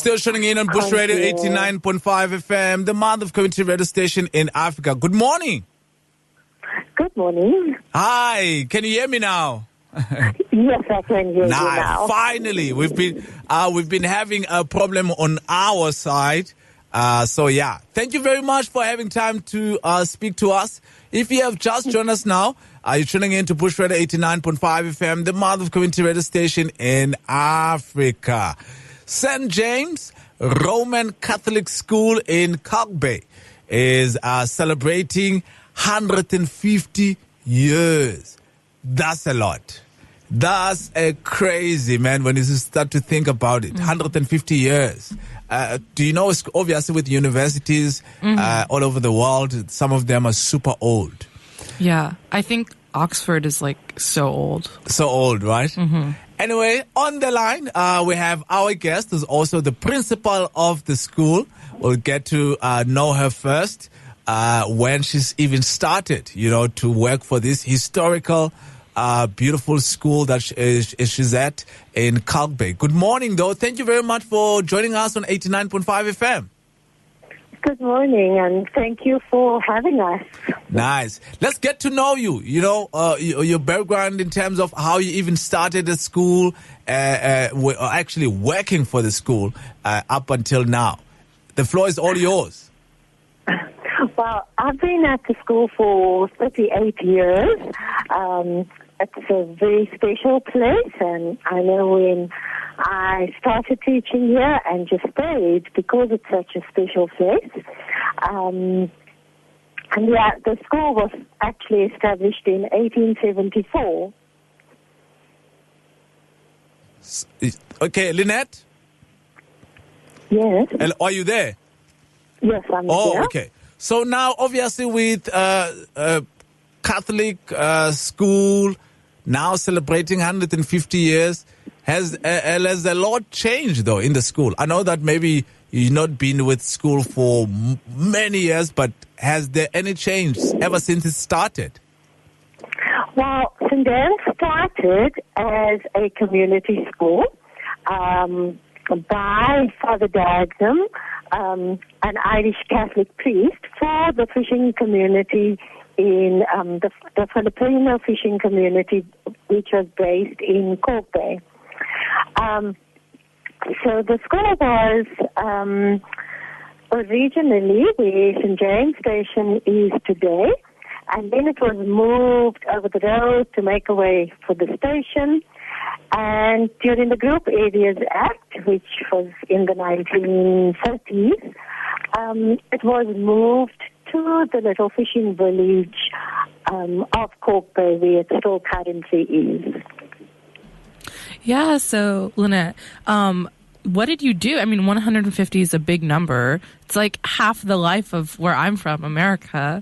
Still tuning in on Bush Radio 89.5 FM, the mother of community radio station in Africa. Good morning. Good morning. Hi, can you hear me now? Yes, I can hear you now. Finally, we've been having a problem on our side. Thank you very much for having time to speak to us. If you have just joined us now, you're tuning in to Bush Radio 89.5 FM, the mother of community radio station in Africa. St. James Roman Catholic School in Kalk Bay is celebrating 150 years. That's a lot. That's a crazy, man, when you start to think about it. 150 years. Do you know, obviously with universities all over the world, some of them are super old. Yeah, I think Oxford is like so old. So old, right? Mm-hmm. Anyway, on the line, we have our guest, who's also the principal of the school. We'll get to know her first when she's even started, to work for this historical, beautiful school that she's at in Kalk Bay. Good morning, though. Thank you very much for joining us on 89.5 FM. Good morning, and thank you for having us. Nice. Let's get to know you. Your background in terms of how you even started at school, actually working for the school up until now. The floor is all yours. Well, I've been at the school for 38 years. It's a very special place, and I know when I started teaching here and just stayed because it's such a special place. The school was actually established in 1874. Okay, Lynette? Yes. Are you there? Yes, I'm there. Oh, okay. So now, obviously, with Catholic school now celebrating 150 years, has a lot changed, though, in the school? I know that maybe you've not been with school for many years, but has there any change ever since it started? Well, St. James started as a community school by Father Duignam, an Irish Catholic priest, for the fishing community in the Filipino fishing community, which was based in Kalk Bay. So the school was originally where St. James Station is today, and then it was moved over the road to make a way for the station. And during the Group Areas Act, which was in the 1930s, it was moved to the little fishing village of Kalk Bay, where it still currently is. Yeah, so Lynette, what did you do? I mean, 150 is a big number. It's like half the life of where I'm from, America.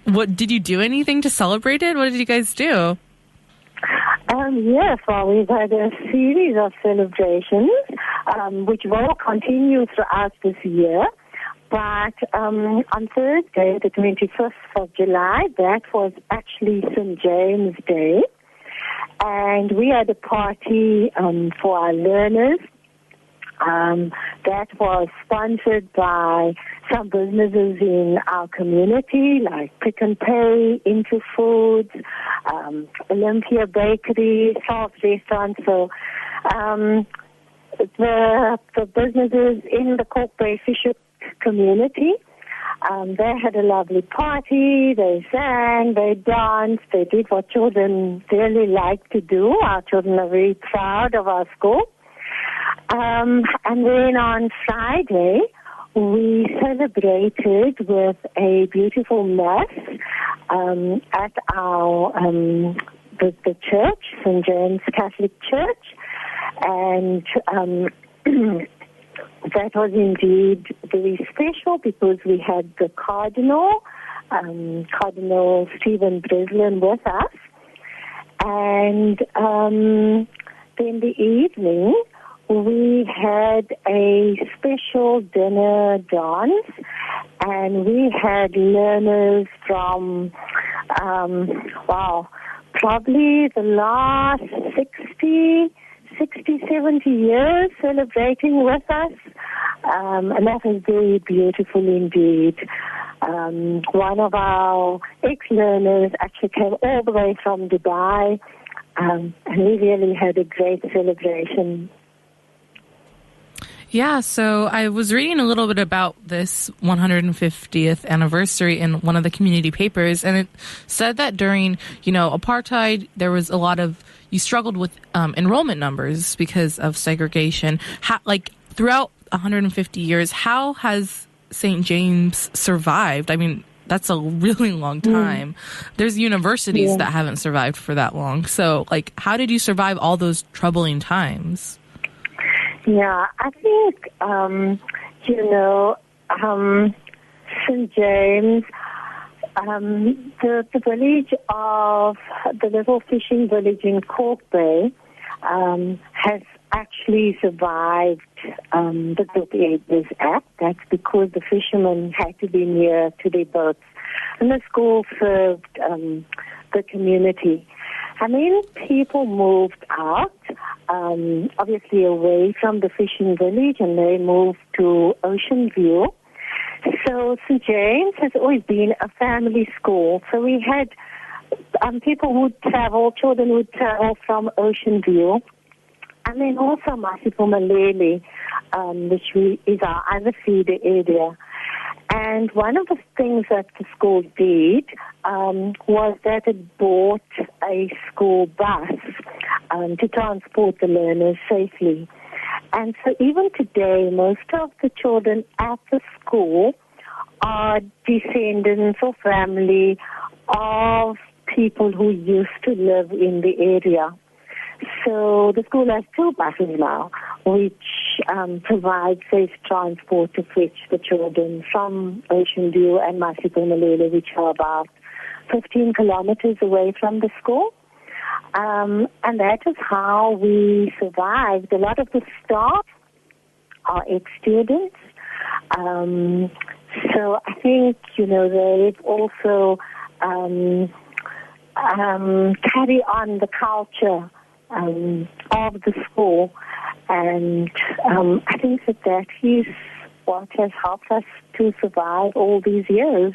What did you do? Anything to celebrate it? What did you guys do? Yes, well, we've had a series of celebrations, which will continue throughout this year. But on Thursday, the 25th of July, that was actually St. James Day. And we had a party for our learners that was sponsored by some businesses in our community, like Pick and Pay, Into Foods, Olympia Bakery, South Restaurant. So the businesses in the Kalk Bay Fisher community, they had a lovely party, they sang, they danced, they did what children really like to do. Our children are very proud of our school. And then on Friday, we celebrated with a beautiful mass at our the church, St. James Catholic Church, and that was indeed very special because we had the Cardinal Stephen Breslin with us, and then the evening we had a special dinner dance, and we had learners from, probably the last 60 60, 70 years celebrating with us. And that was very beautiful indeed. One of our ex-learners actually came all the way from Dubai, and we really had a great celebration. Yeah, so I was reading a little bit about this 150th anniversary in one of the community papers, and it said that during, apartheid, there was a lot of, you struggled with enrollment numbers because of segregation. Throughout 150 years, how has St. James survived? I mean, that's a really long time. There's universities that haven't survived for that long. So, how did you survive all those troubling times? Yeah, I think, St. James, the village of the little fishing village in Kalk Bay has actually survived the 38 Years Act. That's because the fishermen had to be near to their boats. And the school served the community. And then people moved out, obviously away from the fishing village, and they moved to Ocean View. So St. James has always been a family school. So we had people would travel, children would travel from Ocean View. And then also Mkuseli, which is our other feeder area. And one of the things that the school did was that it bought a school bus to transport the learners safely. And so even today, most of the children at the school are descendants or family of people who used to live in the area. So the school has 2 buses now, which provide safe transport to fetch the children from Ocean View and Mkuseli, which are about 15 kilometers away from the school. And that is how we survived. A lot of the staff are ex-students. So I think, they've also carry on the culture of the school, and I think that is what has helped us to survive all these years.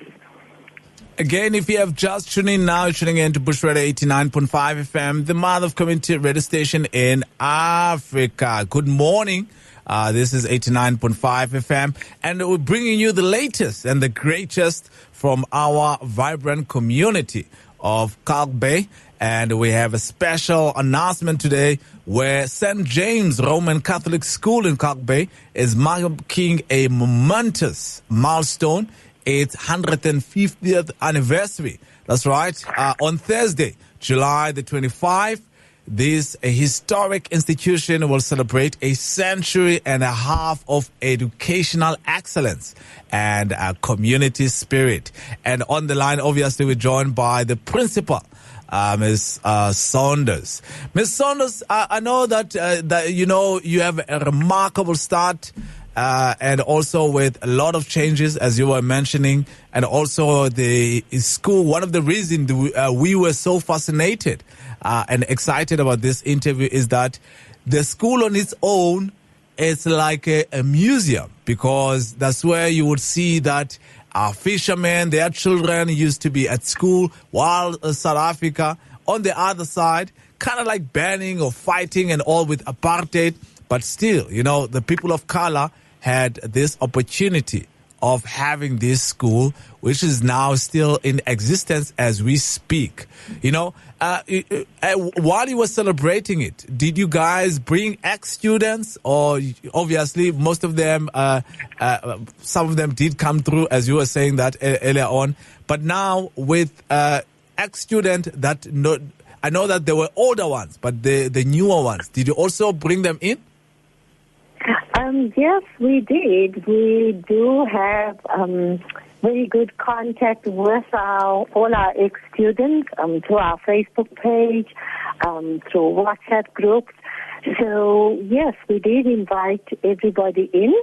Again, if you have just tuned in now, tuning in to Bush Radio 89.5 FM, the mother of community radio station in Africa. Good morning. This is 89.5 FM, and we're bringing you the latest and the greatest from our vibrant community of Kalk Bay. And we have a special announcement today where St. James Roman Catholic School in Kalk Bay is marking a momentous milestone, its 150th anniversary. That's right. On Thursday, July the 25th, this historic institution will celebrate a century and a half of educational excellence and community spirit. And on the line, obviously, we're joined by the principal, Ms. Saunders. Ms. Saunders, I know that you have a remarkable start, and also with a lot of changes, as you were mentioning, and also the school. One of the reasons we were so fascinated and excited about this interview is that the school on its own is like a museum, because that's where you would see that our fishermen, their children used to be at school, while South Africa, on the other side, kind of like banning or fighting and all with apartheid. But still, the people of color had this opportunity of having this school, which is now still in existence as we speak. While you were celebrating it, did you guys bring ex-students? Or obviously, most of them, some of them did come through, as you were saying that earlier on. But now with ex-student I know that there were older ones, but the newer ones, did you also bring them in? Yes, we did. We do have very good contact with all our ex-students through our Facebook page, through WhatsApp groups. So, yes, we did invite everybody in.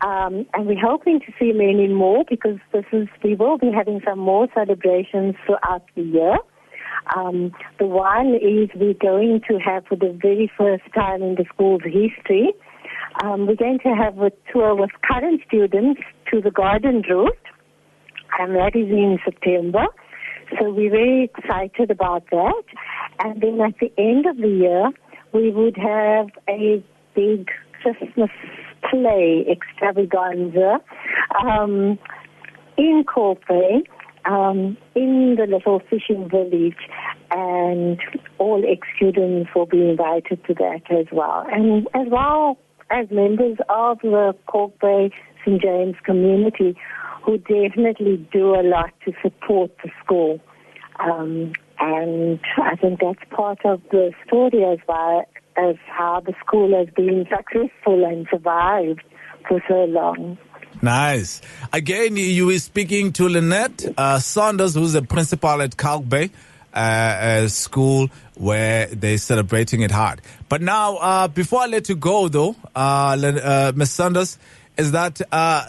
And we're hoping to see many more, because we will be having some more celebrations throughout the year. The one is we're going to have, for the very first time in the school's history, we're going to have a tour with current students to the garden route, and that is in September. So we're very excited about that. And then at the end of the year, we would have a big Christmas play extravaganza in Kalk Bay, in the little fishing village, and all ex-students will be invited to that as well. And as well as members of the Kalk Bay St. James community, who definitely do a lot to support the school. And I think that's part of the story as well as how the school has been successful and survived for so long. Nice. Again, you were speaking to Lynette Saunders, who's the principal at Kalk Bay school, where they're celebrating it hard. But now, before I let you go, though, Ms. Saunders, is that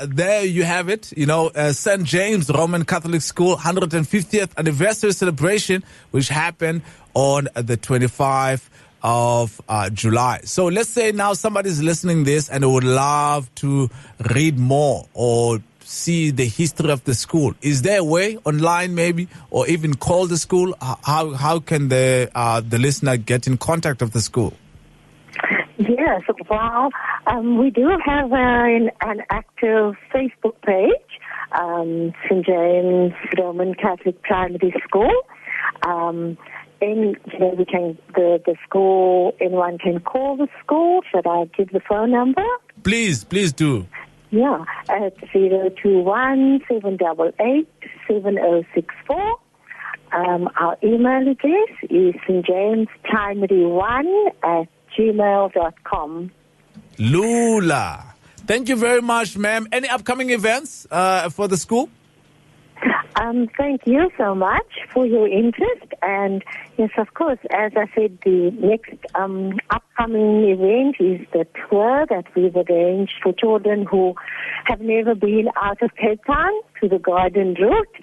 there you have it, St. James Roman Catholic School 150th anniversary celebration, which happened on the 25th of July. So let's say now somebody's listening this and would love to read more or see the history of the school. Is there a way online maybe, or even call the school? How can the listener get in contact with the school? Yes, well, we do have an active Facebook page, St. James Roman Catholic Primary School. And we can the school. Anyone can call the school. Should I give the phone number? Please do. Yeah, at 021-788-7064. Our email address is stjamesprimaryone@gmail.com. Lula. Thank you very much, ma'am. Any upcoming events for the school? Thank you so much for your interest. And yes, of course, as I said, the next upcoming event is the tour that we've arranged for children who have never been out of Cape Town to the garden route.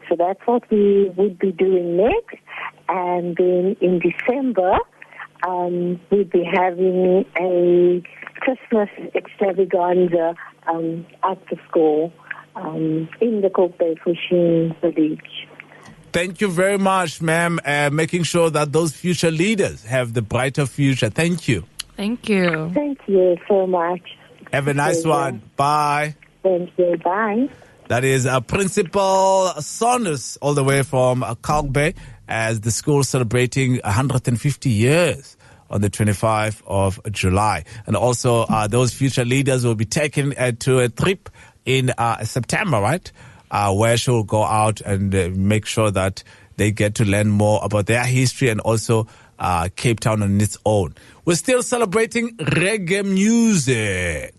So that's what we would be doing next. And then in December, we'll be having a Christmas extravaganza at the school in the Kalk Bay fishing village. Thank you very much, ma'am. Making sure that those future leaders have the brighter future. Thank you. Thank you. Thank you so much. Have a nice one. Bye. Thank you. Bye. That is Principal Saunders, all the way from Kalk Bay, as the school celebrating 150 years on the 25th of July. And also those future leaders will be taken to a trip in September, right? Where she'll go out and make sure that they get to learn more about their history and also Cape Town on its own. We're still celebrating reggae music.